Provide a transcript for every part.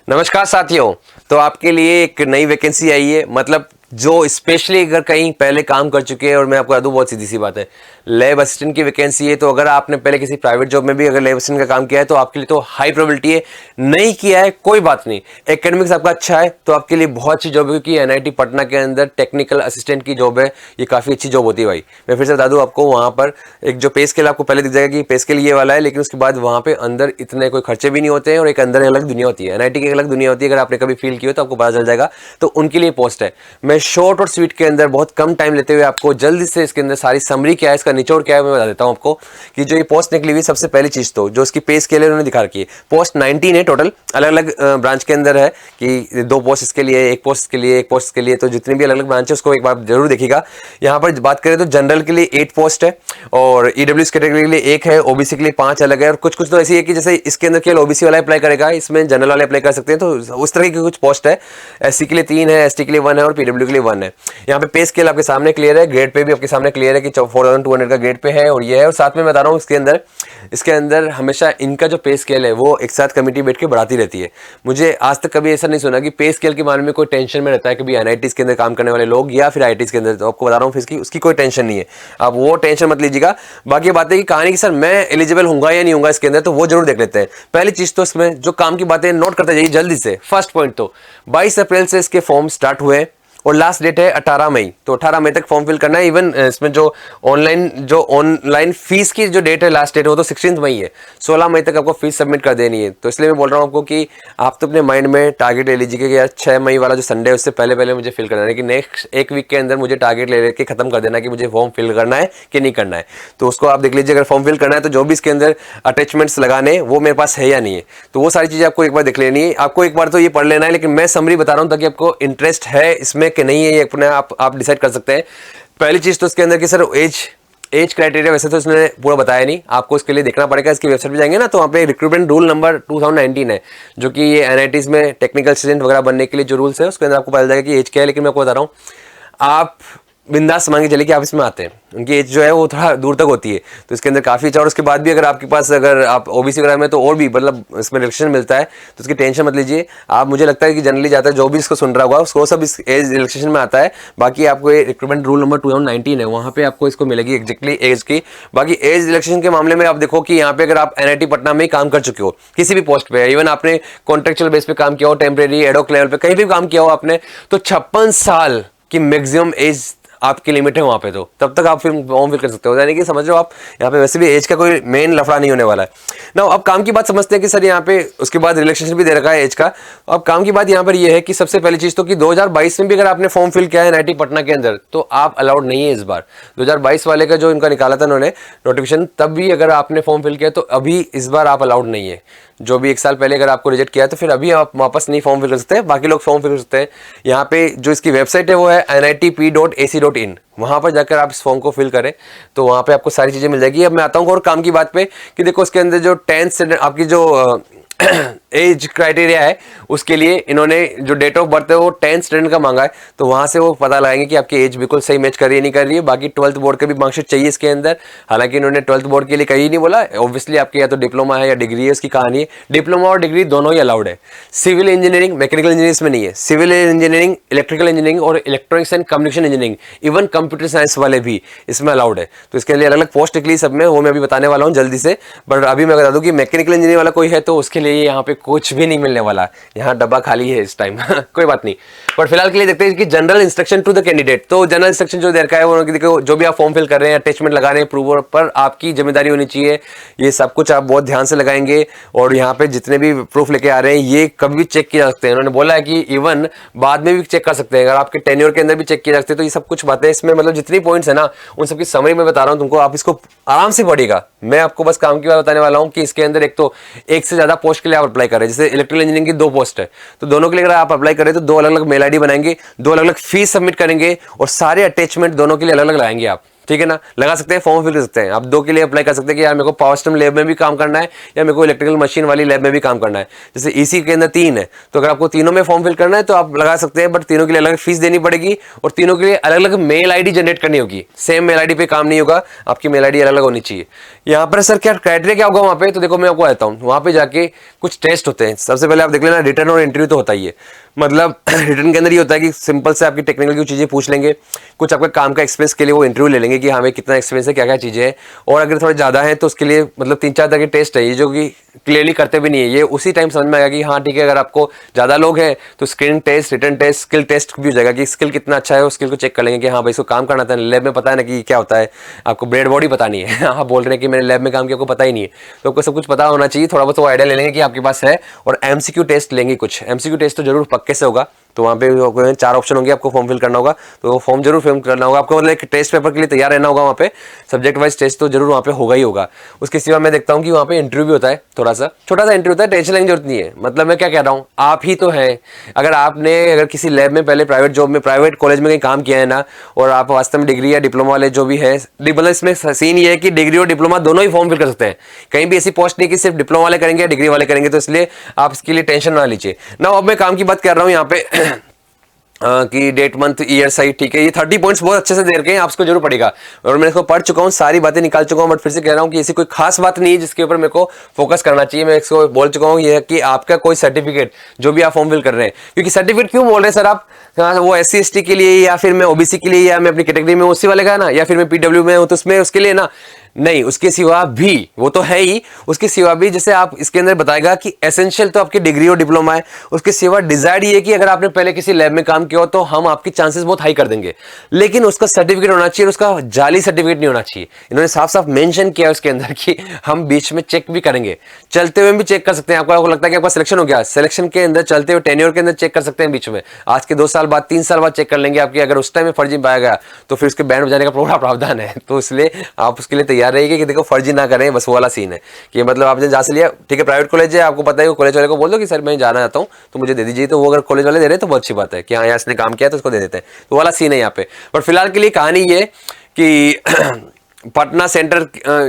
नमस्कार साथियों। तो आपके लिए एक नई वैकेंसी आई है, मतलब जो स्पेशली अगर कहीं पहले काम कर चुके हैं, और मैं आपको बता दूं बहुत सीधी सी बात है, लैब असिस्टेंट की वैकेंसी है। तो अगर आपने पहले किसी प्राइवेट जॉब में भी अगर लैब असिस्टेंट का काम किया है तो आपके लिए तो हाई प्रोबेबिलिटी है। नहीं किया है कोई बात नहीं, एकेडमिक्स आपका अच्छा है तो आपके लिए बहुत अच्छी जॉब है, क्योंकि एनआईटी पटना के अंदर टेक्निकल असिस्टेंट की जॉब है। ये काफी अच्छी जॉब होती है भाई। मैं फिर से बता दूं आपको, वहां पर एक जो पे स्केल आपको पहले दिख जाएगा कि पे स्केल ये वाला है, लेकिन उसके बाद वहां पे अंदर इतने कोई खर्चे भी नहीं होते हैं और एक अंदर अलग दुनिया होती है। एनआईटी की एक अलग दुनिया होती है, अगर आपने कभी फील किया तो आपको पता चल जाएगा। तो उनके लिए पोस्ट है। मैं शॉर्ट और स्वीट के अंदर बहुत कम टाइम लेते हुए आपको जल्दी से इसके अंदर सारी समरी क्या है, इसका निचोड़ क्या है, मैं बता देता हूं आपको कि जो ये पोस्ट निकली हुई सबसे पहली चीज तो जो इसकी पे स्केल है उन्होंने दिखा रखी है। पोस्ट 19 है टोटल, अलग अलग ब्रांच के अंदर है कि 2 पोस्ट इसके लिए, 1 पोस्ट के लिए, 1 पोस्ट के लिए। तो जितनी भी अलग अलग ब्रांच है उसको एक बार जरूर देखिएगा। यहाँ पर बात करें तो जनरल के लिए 8 पोस्ट है और ईडब्ल्यूएस कैटेगरी के लिए 1 है, ओबीसी के लिए 5 अलग है। और कुछ कुछ तो ऐसी है कि जैसे इसके अंदर केवल ओबीसी वाला अप्लाई करेगा, इसमें जनरल वाले अप्लाई कर सकते हैं। तो उस तरह की कुछ पोस्ट है। एससी के लिए 3 है, एसटी के लिए 1 है और पीडब्ल्यू के लिए 1 है। यहाँ पे पे स्केल आपके सामने क्लियर है, ग्रेड पे भी आपके सामने क्लियर है कि 4200 का ग्रेड पे है और ये है। और साथ में बता रहा हूँ इसके अंदर हमेशा इनका जो पे स्केल है वो एक साथ कमेटी बैठ के बढ़ाती रहती है। मुझे आज तक कभी ऐसा नहीं सुना कि पे स्केल के बारे में कोई टेंशन में रहता है कि भी एनआईटीज के अंदर काम करने वाले लोग या फिर आईटीज के अंदर। तो आपको बता रहा हूँ उसकी कोई टेंशन नहीं है, आप वो टेंशन मत लीजिएगा। बाकी बात है कि कहानी की सर मैं एलिजिबल होऊंगा या नहीं होऊंगा इसके अंदर, तो वो जरूर देख लेते हैं। पहली चीज तो इसमें जो काम की बातें नोट करते जाइए जल्दी से। फर्स्ट पॉइंट तो 22 अप्रैल से इसके फॉर्म स्टार्ट हुए और लास्ट डेट है 18 मई। तो 18 मई तक फॉर्म फिल करना है। इवन इसमें जो ऑनलाइन फीस की जो डेट है, लास्ट डेट, वो तो 16 मई है। 16 मई तक आपको फीस सबमिट कर देनी है। तो इसलिए मैं बोल रहा हूँ आपको कि आप तो अपने माइंड में टारगेट ले लीजिए कि यार 6 मई वाला जो संडे है उससे पहले पहले मुझे फिल करना है, कि नेक्स्ट एक वीक के अंदर मुझे टारगेट ले लेके खत्म कर देना कि मुझे फॉर्म फिल करना है कि नहीं करना है। तो उसको आप देख लीजिए। अगर फॉर्म फिल करना है तो जो भी इसके अंदर अटैचमेंट्स लगाने वो मेरे पास है या नहीं है, तो वो सारी चीजें आपको एक बार देख लेनी है। आपको एक बार तो ये पढ़ लेना है, लेकिन मैं समरी बता रहा हूँ ताकि आपको इंटरेस्ट है इसमें कि नहीं है, ये अपने आप डिसाइड कर सकते हैं। पहली चीज तो इसके अंदर कि सर एज क्राइटेरिया वैसे तो इसने पूरा बताया नहीं, आपको इसके लिए देखना पड़ेगा। इसकी वेबसाइट पे जाएंगे ना तो वहाँ पे रिक्रूटमेंट रूल नंबर 2019 है, जो कि ये एनआईटीज में टेक्निकल स्टूडेंट वगैरह बनने के लिए जो रूल्स है उसके अंदर आपको पता चल जाएगा कि एज क्या है। लेकिन मैं आपको बता रहा हूँ, आप बिंदास मान के चलिए कि आप इसमें आते हैं, उनकी एज जो है वो थोड़ा दूर तक होती है, तो इसके अंदर काफी अच्छा। और उसके बाद भी अगर आपके पास, अगर आप ओबीसी वगैरह में तो और भी मतलब इसमें रिलेक्शन मिलता है, तो उसकी टेंशन मत लीजिए आप। मुझे लगता है कि जनरली जाता है जो भी इसको सुन रहा होगा उसको सब इस एज रिलेक्सेशन में आता है। बाकी आपको ये रिक्रूटमेंट रूल नंबर 2019 है, वहाँ पे आपको इसको मिलेगी एग्जैक्टली एज की। बाकी एज रिलेक्सेशन के मामले में आप देखो कि यहाँ पे अगर आप एनआईटी पटना में काम कर चुके हो किसी भी पोस्ट पे, इवन आपने कॉन्ट्रेक्चुअल बेस पे काम किया हो, टेम्परेरी एडोक लेवल पे कहीं भी काम किया हो आपने, तो 56 साल की मैक्सिमम एज आपकी लिमिट है वहां पे। तो तब तक आप फिर फॉर्म फिल कर सकते हो, यानी कि समझ लो आप यहाँ पे वैसे भी एज का कोई मेन लफड़ा नहीं होने वाला है ना। अब काम की बात समझते हैं कि सर यहाँ पे उसके बाद रिलैक्सेशन भी दे रखा है एज का। अब काम की बात यहाँ पर ये है कि सबसे पहली चीज तो कि 2022 में भी अगर आपने फॉर्म फिल किया है एनआईटी पटना के अंदर तो आप अलाउड नहीं है इस बार। 2022 वाले का जो इनका निकाला था उन्होंने नोटिफिकेशन, तब भी अगर आपने फॉर्म फिल किया तो अभी इस बार आप अलाउड नहीं है। जो भी 1 साल पहले अगर आपको रिजेक्ट किया है तो फिर अभी आप वापस नहीं फॉर्म फिल कर सकते, बाकी लोग फॉर्म फिल कर सकते हैं। यहाँ पे जो इसकी वेबसाइट है वो है nitp.ac.in, वहां पर जाकर आप इस फॉर्म को फिल करें तो वहां पे आपको सारी चीजें मिल जाएगी। अब मैं आता हूँ और काम की बात पे कि देखो इसके अंदर जो 10th स्टैंडर्ड आपकी जो एज क्राइटेरिया है उसके लिए इन्होंने जो डेट ऑफ बर्थ है वो 10th स्टैंडर्ड का मांगा है, तो वहां से वो पता लगाएंगे कि आपकी एज बिल्कुल सही मैच कर रही है नहीं कर रही है। बाकी 12th बोर्ड का भी मार्कशीट चाहिए इसके अंदर, हालांकि इन्होंने 12th बोर्ड के लिए कहीं नहीं बोला। ऑब्वियसली आपके या तो डिप्लोमा है या डिग्री है, उसकी कहानी है। डिप्लोमा और डिग्री दोनों ही अलाउड है। सिविल इंजीनियरिंग, मैकेनिकल इंजीनियरिंग में नहीं है। सिविल इंजीनियरिंग, इलेक्ट्रिकल इंजीनियरिंग और electronics and communication engineering, even computer science वाले भी इसमें अलाउड है। तो इसके लिए अलग अलग पोस्ट निकली सब में, वो मैं अभी बताने वाला हूँ जल्दी से। बट अभी मैं बता दूं कि मैकेनिकल इंजीनियरिंग वाला कोई है तो उसके लिए यहाँ पे कुछ भी नहीं मिलने वाला, यहाँ डब्बा खाली है इस टाइम कोई बात नहीं। पर फिलहाल के लिए देखते हैं कि general instruction to the candidate. तो जनरल इंस्ट्रक्शन जो दे रखा है वो देखो, जो भी आप फॉर्म फिल कर रहे हैं, अटैचमेंट लगा रहे हैं, प्रूफ पर आपकी जिम्मेदारी होनी चाहिए। ये सब कुछ आप बहुत ध्यान से लगाएंगे और यहाँ पे जितने भी प्रूफ लेके आ रहे हैं ये कभी भी चेक किए जा सकते हैं। उन्होंने बोला है कि इवन बाद में भी चेक कर सकते हैं, अगर आपके टेन्योर के अंदर भी चेक किए जा सकते हैं। तो ये सब कुछ बातें इसमें, मतलब जितनी पॉइंट्स है ना उन सबकी समरी में बता रहा हूँ तुमको, आप इसको आराम से पढ़िएगा। मैं आपको बस काम की बात बताने वाला हूँ कि इसके अंदर एक तो एक से ज्यादा पोस्ट के लिए आप अप्लाई करें। जैसे इलेक्ट्रिकल इंजीनियरिंग की 2 पोस्ट है, तो दोनों के लिए अगर आप अप्लाई करें तो 2 अलग अलग मेल आईडी बनाएंगे, 2 अलग अलग फीस सबमिट करेंगे और सारे अटैचमेंट दोनों के लिए अलग अलग लाएंगे आप। ठीक है ना, लगा सकते हैं, फॉर्म फिल कर सकते हैं। आप 2 के लिए अप्लाई कर सकते हैं कि यार मेरे को पावर सिस्टम लैब में भी काम करना है या मेरे को इलेक्ट्रिकल मशीन वाली लैब में भी काम करना है। जैसे ईसी के अंदर 3 है, तो अगर आपको तीनों में फॉर्म फिल करना है तो आप लगा सकते हैं, बट तीनों के लिए अलग फीस देनी पड़ेगी और तीनों के लिए अलग अलग मेल आईडी जनरेट करनी होगी। सेम मेल आईडी पे काम नहीं होगा, आपकी मेल आईडी अलग अलग होनी चाहिए। यहाँ पर सर क्या क्राइटेरिया क्या होगा वहाँ पे, तो देखो मैं आपको बताता हूँ। वहाँ पे जाके कुछ टेस्ट होते हैं। सबसे पहले आप देख लेना, रिटर्न और इंटरव्यू तो होता ही है। मतलब रिटर्न के अंदर ये होता है कि सिंपल से आपकी टेक्निकल की चीजें पूछ लेंगे, कुछ आपका काम का एक्सपीरियंस के लिए वो इंटरव्यू ले लेंगे कि हमें कितना एक्सपीरियंस है, क्या क्या चीजें हैं। और अगर थोड़ा ज्यादा है तो उसके लिए मतलब 3-4 तरह के टेस्ट है, ये जो कि क्लियरली करते भी नहीं है। ये उसी टाइम समझ में आएगा कि हाँ ठीक है, अगर आपको ज्यादा लोग हैं तो screening test, written test, skill test भी हो जाएगा कि स्किल कितना अच्छा है। उस स्किल को चेक कर लेंगे कि हाँ भाई इसको काम करना था, लैब में पता है ना कि क्या होता है, आपको ब्रेड बॉडी पता नहीं है। आप बोल रहे हैं कि मैंने लैब में काम किया, आपको पता ही नहीं है, तो आपको सब कुछ पता होना चाहिए। थोड़ा बहुत वो आइडिया ले लेंगे कि आपके पास है। और एमसीक्यू टेस्ट लेंगे, कुछ एमसीक्यू टेस्ट तो जरूर पक्के से होगा। तो वहाँ पे 4 ऑप्शन होंगे, आपको फॉर्म फिल करना होगा, तो वो फॉर्म जरूर फिल करना होगा आपको। मतलब एक टेस्ट पेपर के लिए तैयार रहना होगा। वहाँ पे सब्जेक्ट वाइज टेस्ट तो जरूर वहाँ पे होगा ही होगा। उसके सिवा मैं देखता हूँ कि वहाँ पे इंटरव्यू भी होता है, थोड़ा सा छोटा सा इंटरव्यू होता है, टेंशन लेने की जरूरत नहीं है। मतलब मैं क्या कह रहा हूँ, आप ही तो हैं। अगर किसी लैब में पहले प्राइवेट जॉब में, प्राइवेट कॉलेज में कहीं काम किया है ना, और आप वास्तव में डिग्री या डिप्लोमा वाले जो भी है, मतलब इसमें सीन ये है कि डिग्री और डिप्लोमा दोनों ही फॉर्म फिल कर सकते हैं। कहीं भी ऐसी पोस्ट नहीं कि सिर्फ डिप्लोमा वाले करेंगे या डिग्री वाले करेंगे, तो इसलिए आप इसके लिए टेंशन ना लीजिए ना। अब मैं काम की बात कर रहा हूँ यहाँ पे कि डेट मंथ ईयर सही, ठीक है। ये 30 पॉइंट्स बहुत अच्छे से दे रखे हैं, आपको जरूर पड़ेगा। और मैं इसको पढ़ चुका हूँ, सारी बातें निकाल चुका हूँ, बट फिर से कह रहा हूँ कि ऐसी कोई खास बात नहीं है जिसके ऊपर मेरे को फोकस करना चाहिए। मैं इसको बोल चुका हूँ, ये है कि आपका कोई सर्टिफिकेट जो भी आप फॉर्म फिल कर रहे हैं, क्योंकि सर्टिफिकेट क्यों बोल रहे हैं सर आप, वो SC ST के लिए या फिर मैं OBC के लिए या मैं अपनी कैटेगरी में उसी वाले का ना, या फिर मैं PW में हूँ तो उसमें उसके लिए ना, नहीं, उसके सिवा भी, वो तो है ही, उसके सिवा भी जैसे आप इसके अंदर बताएगा कि एसेंशियल तो आपकी डिग्री और डिप्लोमा है, उसके सिवा डिजायर्ड ये कि अगर आपने पहले किसी लैब में काम किया हो तो हम आपके चांसेस बहुत हाई कर देंगे, लेकिन उसका सर्टिफिकेट होना चाहिए, उसका जाली सर्टिफिकेट नहीं होना चाहिए। इन्होंने साफ साफ मेंशन किया उसके अंदर कि हम बीच में चेक भी करेंगे, चलते हुए भी चेक कर सकते हैं। आपको लगता है कि आपका सिलेक्शन हो गया, सिलेक्शन के अंदर चलते हुए टेन्योर के अंदर चेक कर सकते हैं बीच में, आज के 2 साल बाद 3 साल बाद चेक कर लेंगे आपकी। अगर उस टाइम में फर्जी पाया गया तो फिर उसके बैन हो जाने का पूरा प्रावधान है। तो इसलिए आप उसके लिए तैयार रहिए कि देखो फर्जी ना करें, बस वो वाला सीन है कि मतलब आपने जहाँ से लिया, ठीक है प्राइवेट कॉलेज है, आपको पता है, कॉलेज वाले को बोल दो कि सर मैं जाना चाहता हूँ तो मुझे दे दीजिए, तो वो अगर कॉलेज वाले दे रहे हैं तो बहुत अच्छी बात है कि हाँ यहाँ इसने काम किया तो उसको दे देते हैं, तो वाला सीन है यहाँ पे। बट फिलहाल के लिए कहानी ये कि पटना सेंटर,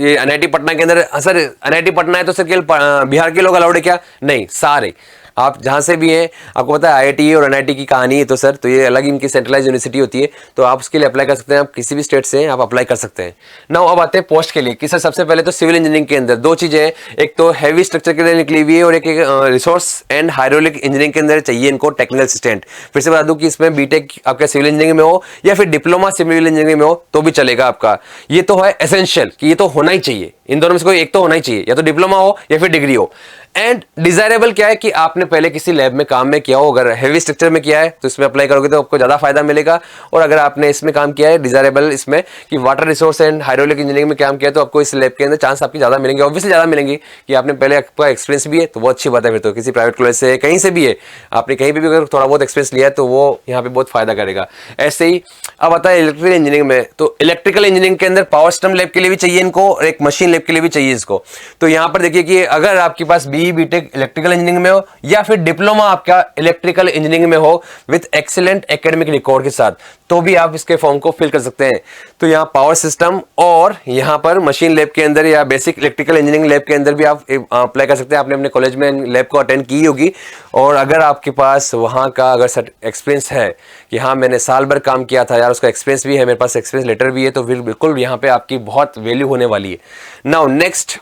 ये NIT पटना के अंदर, सर NIT पटना है तो सर केवल बिहार के लोग अलाउड है क्या? नहीं, सारे आप जहां से भी हैं, आपको पता है IIT और NIT की कहानी है, तो सर तो ये अलग इनकी सेंट्रलाइज यूनिवर्सिटी होती है, तो आप उसके लिए अप्लाई कर सकते हैं। आप किसी भी स्टेट से हैं, आप अप्लाई कर सकते हैं ना। अब आते हैं पोस्ट के लिए कि सर सबसे पहले तो सिविल इंजीनियरिंग के अंदर 2 चीजें हैं, एक तो हैवी स्ट्रक्चर के लिए निकली हुई है और एक रिसोर्स एंड हाइड्रोलिक इंजीनियरिंग के अंदर चाहिए इनको टेक्निकल असिस्टेंट। फिर से बता दूं कि इसमें बीटेक आपका सिविल इंजीनियरिंग में हो या फिर डिप्लोमा सिविल इंजीनियरिंग में हो तो भी चलेगा आपका। ये तो है एसेंशियल कि ये तो होना ही चाहिए, इन दोनों में से कोई एक तो होना ही चाहिए, या तो डिप्लोमा हो या फिर डिग्री हो। एंड डिजायरेबल क्या है कि आपने पहले किसी लैब में काम में किया हो, अगर हैवी स्ट्रक्चर में किया है तो इसमें अप्लाई करोगे तो आपको ज्यादा फायदा मिलेगा। और अगर आपने इसमें काम किया है डिजायरेबल इसमें कि water resource and hydraulic engineering में काम किया है, तो आपको इस लैब के अंदर चांस आपकी ज्यादा मिलेंगे, ऑब्वियसली ज्यादा मिलेंगे कि आपने पहले आपका एक्सपीरियंस भी है, तो बहुत अच्छी बात है। फिर तो किसी प्राइवेट कॉलेज से कहीं से भी है, आपने कहीं भी अगर थोड़ा बहुत एक्सपीरियंस लिया है तो वो यहाँ पे बहुत फायदा करेगा। ऐसे ही अब आता है इलेक्ट्रिकल इंजीनियरिंग में, तो इलेक्ट्रिकल इंजीनियरिंग के अंदर पावर सिस्टम लैब के लिए भी चाहिए इनको और एक मशीन लैब के लिए भी चाहिए इसको। तो यहाँ पर देखिए कि अगर आपके पास BE BTech इलेक्ट्रिकल इंजीनियरिंग में हो या फिर डिप्लोमा आपका इलेक्ट्रिकल इंजीनियरिंग में हो विद एक्सीलेंट एकेडमिक रिकॉर्ड के साथ, तो भी आप इसके फॉर्म को फिल कर सकते हैं। तो यहाँ पावर सिस्टम और यहाँ पर मशीन लैब के अंदर या बेसिक इलेक्ट्रिकल इंजीनियरिंग लैब के अंदर भी आप अप्लाई कर सकते हैं। आपने अपने कॉलेज में लैब को अटेंड की होगी, और अगर आपके पास वहाँ का अगर एक्सपीरियंस है कि हाँ मैंने साल भर काम किया था यार, उसका एक्सपीरियंस भी है, मेरे पास एक्सपीरियंस लेटर भी है, तो फिर बिल्कुल यहाँ पे आपकी बहुत वैल्यू होने वाली है। नाउ नेक्स्ट,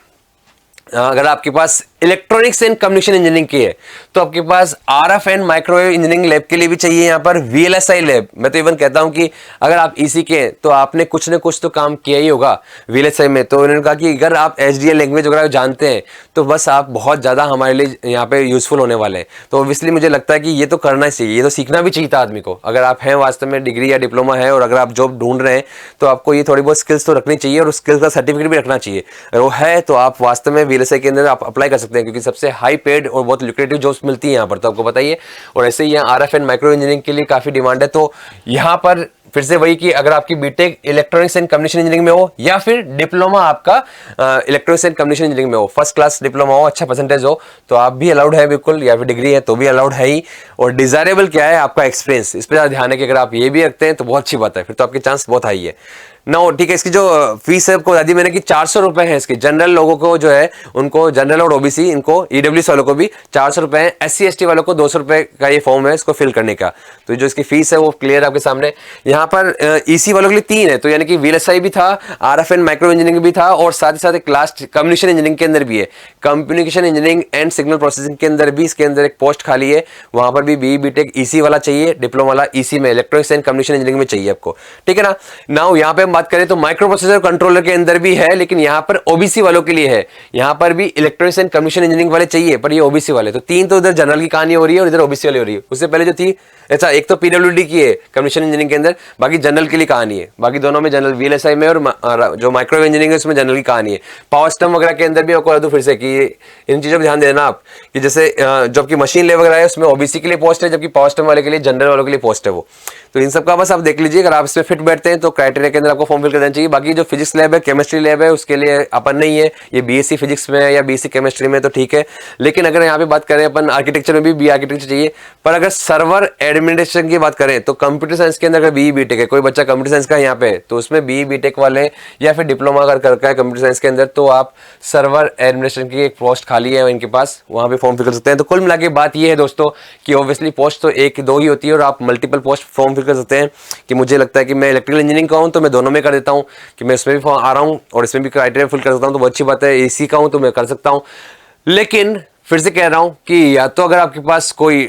अगर आपके पास इलेक्ट्रॉनिक्स एंड कम्युनिकेशन इंजीनियरिंग की है तो आपके पास RF and microwave engineering lab के लिए भी चाहिए यहाँ पर VLSI लैब। मैं तो इवन कहता हूँ कि अगर आप EC के हैं तो आपने कुछ ना कुछ तो काम किया ही होगा VLSI में। तो उन्होंने कहा कि अगर आप HDL लैंग्वेज वगैरह जानते हैं तो बस आप बहुत ज़्यादा हमारे लिए यहाँ पे यूजफुल होने वाले हैं। तो ऑब्वियसली मुझे लगता है कि ये तो करना ही चाहिए, ये तो सीखना भी चाहिए था आदमी को। अगर आप हैं वास्तव में डिग्री या डिप्लोमा है और अगर आप जॉब ढूंढ रहे हैं तो आपको ये थोड़ी बहुत स्किल्स तो रखनी चाहिए और उस स्किल्स का सर्टिफिकेट भी रखना चाहिए। अगर वो है तो आप वास्तव में VLSI के अंदर आप अप्लाई कर सकते हैं, क्योंकि सबसे हाई पेड और बहुत लुक्रेटिव जॉब्स मिलती है यहाँ पर, तो आपको बताइए। और ऐसे ही यहाँ RF एंड माइक्रो इंजीनियरिंग के लिए काफी डिमांड है। तो यहाँ पर फिर से वही कि अगर आपकी B Tech electronics and communication engineering में हो या फिर डिप्लोमा आपका इलेक्ट्रॉनिक्स एंड कम्युनिकेशन इंजीनियरिंग में हो, फर्स्ट क्लास डिप्लोमा हो, अच्छा परसेंटेज हो, तो आप भी अलाउड है बिल्कुल, या फिर डिग्री है तो भी अलाउड है ही। और डिजायरेबल क्या है आपका एक्सपीरियंस, इस पर ध्यान है कि अगर आप ये भी रखते हैं तो बहुत अच्छी बात है, फिर तो आपके चांस बहुत हाई है। नो ठीक है, इसकी जो फीस है आपको बता दी मैंने कि 400 रुपए है इसकी। जनरल लोगों को जो है उनको, जनरल और ओबीसी इनको, ईडब्ल्यूएस वालों को भी 400 रुपए है, एससी एसटी वालों को 200 रुपए का ये फॉर्म है इसको फिल करने का। तो जो इसकी फीस है वो क्लियर आपके सामने। यहाँ पर ईसी वालों के लिए 3 है, तो यानी कि वीएलएसआई भी था, आरएफएन माइक्रो इंजीनियरिंग भी था, और साथ ही साथ एक लास्ट कम्युनिकेशन इंजीनियरिंग के अंदर भी है। Communication engineering and signal processing के अंदर भी इसके अंदर एक पोस्ट खाली है, वहां पर भी बीई बीटेक ईसी वाला चाहिए, डिप्लोमा वाला ईसी में, इलेक्ट्रॉनिक्स एंड कम्युनिकेशन इंजीनियरिंग में चाहिए आपको, ठीक है ना। नाउ यहाँ पे हम बात करें तो माइक्रो प्रोसेसर कंट्रोलर के अंदर भी है, लेकिन यहाँ पर ओबीसी वालों के लिए है। यहाँ पर भी इलेक्ट्रॉनिक्स एंड कम्युनिकेशन इंजीनियरिंग वाले चाहिए, पर ये ओबीसी वाले। तो 3 तो इधर जनरल की कहानी हो रही है और इधर ओबीसी वाली हो रही है। उससे पहले जो थी, अच्छा एक तो पीडब्ल्यूडी की है कम्युनिकेशन इंजीनियरिंग के अंदर, बाकी जनरल के लिए कहानी है, बाकी दोनों में जनरल, वीएलएसआई में और जो माइक्रोवेव इंजीनियरिंग है उसमें जनरल की कहानी है। पावर सिस्टम वगैरह के अंदर भी आपको बता दूं फिर से कि इन चीजों पर ध्यान देना आप, कि जैसे जो आपकी मशीन ले वगैरह है उसमें ओबीसी के लिए पोस्ट है, जबकि पावर सिस्टम वाले के लिए, जनरल वालों के लिए पोस्ट है वो। तो इन सब का बस आप देख लीजिए, अगर आप इसमें फिट बैठते हैं तो क्राइटेरिया के अंदर आपको फॉर्म फिल कर देना चाहिए। बाकी जो फिजिक्स लैब है, केमिस्ट्री लैब है, उसके लिए अपन नहीं है, ये बीएससी फिजिक्स में है या बीएससी केमिस्ट्री में तो ठीक है। लेकिन अगर यहाँ पे बात करें अपन आर्किटेक्चर में भी बी आर्किटेक्चर चाहिए, पर अगर सर्वर एडमिनिस्ट्रेशन की बात करें तो कंप्यूटर साइंस के अंदर अगर बीई बीटेक है, कोई बच्चा कंप्यूटर साइंस का यहाँ पे, तो उसमें बीई बीटेक वाले या फिर डिप्लोमा अगर करके है कंप्यूटर साइंस के अंदर, तो आप सर्वर एडमिनिस्ट्रेशन की एक पोस्ट खाली है इनके पास, वहां पे फॉर्म फिल कर सकते हैं। तो कुल मिला के बात ये है दोस्तों कि ऑब्वियसली पोस्ट तो 1-2 ही होती है और आप मल्टीपल पोस्ट फॉर्म फिल कर सकते हैं। कि मुझे लगता है कि मैं इलेक्ट्रिकल इंजीनियरिंग का हूं तो मैं दोनों में कर देता हूं, कि मैं इसमें भी आ रहा हूं और इसमें भी क्राइटेरिया फिल कर सकता हूं, तो वो अच्छी बात है। एसी का हूं तो मैं कर सकता हूं, लेकिन फिर से कह रहा हूं कि या तो अगर आपके पास कोई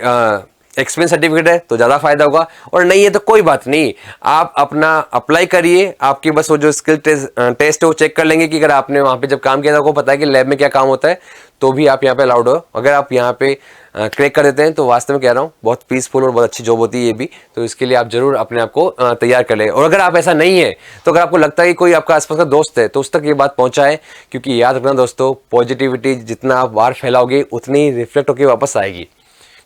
एक्सपीरियंस सर्टिफिकेट है तो ज्यादा फायदा होगा, और नहीं है तो कोई बात नहीं, आप अपना अप्लाई करिए। आपके बस वो जो स्किल टेस्ट है वो चेक कर लेंगे कि अगर आपने वहां पे जब काम किया था आपको पता है कि लैब में क्या काम होता है, तो भी आप यहाँ पे अलाउड हो। अगर आप यहाँ पे क्रैक कर देते हैं तो वास्तव में कह रहा हूँ बहुत पीसफुल और बहुत अच्छी जॉब होती है ये भी। तो इसके लिए आप जरूर अपने आप को तैयार कर ले। और अगर आप ऐसा नहीं है तो अगर आपको लगता है कि कोई आपका आसपास का दोस्त है तो उस तक ये बात पहुंचाए, क्योंकि याद रखना दोस्तों, पॉजिटिविटी जितना आप बाहर फैलाओगे उतनी रिफ्लेक्ट होकर वापस आएगी।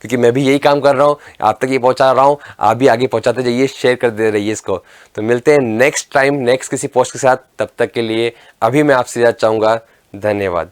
क्योंकि मैं भी यही काम कर रहा हूँ, आप तक ये पहुंचा रहा हूँ, आप भी आगे पहुंचाते जाइए, शेयर कर दे रहिए इसको। तो मिलते हैं नेक्स्ट टाइम नेक्स्ट किसी पोस्ट के साथ, तब तक के लिए अभी मैं आपसे इजाजत चाहूँगा। धन्यवाद।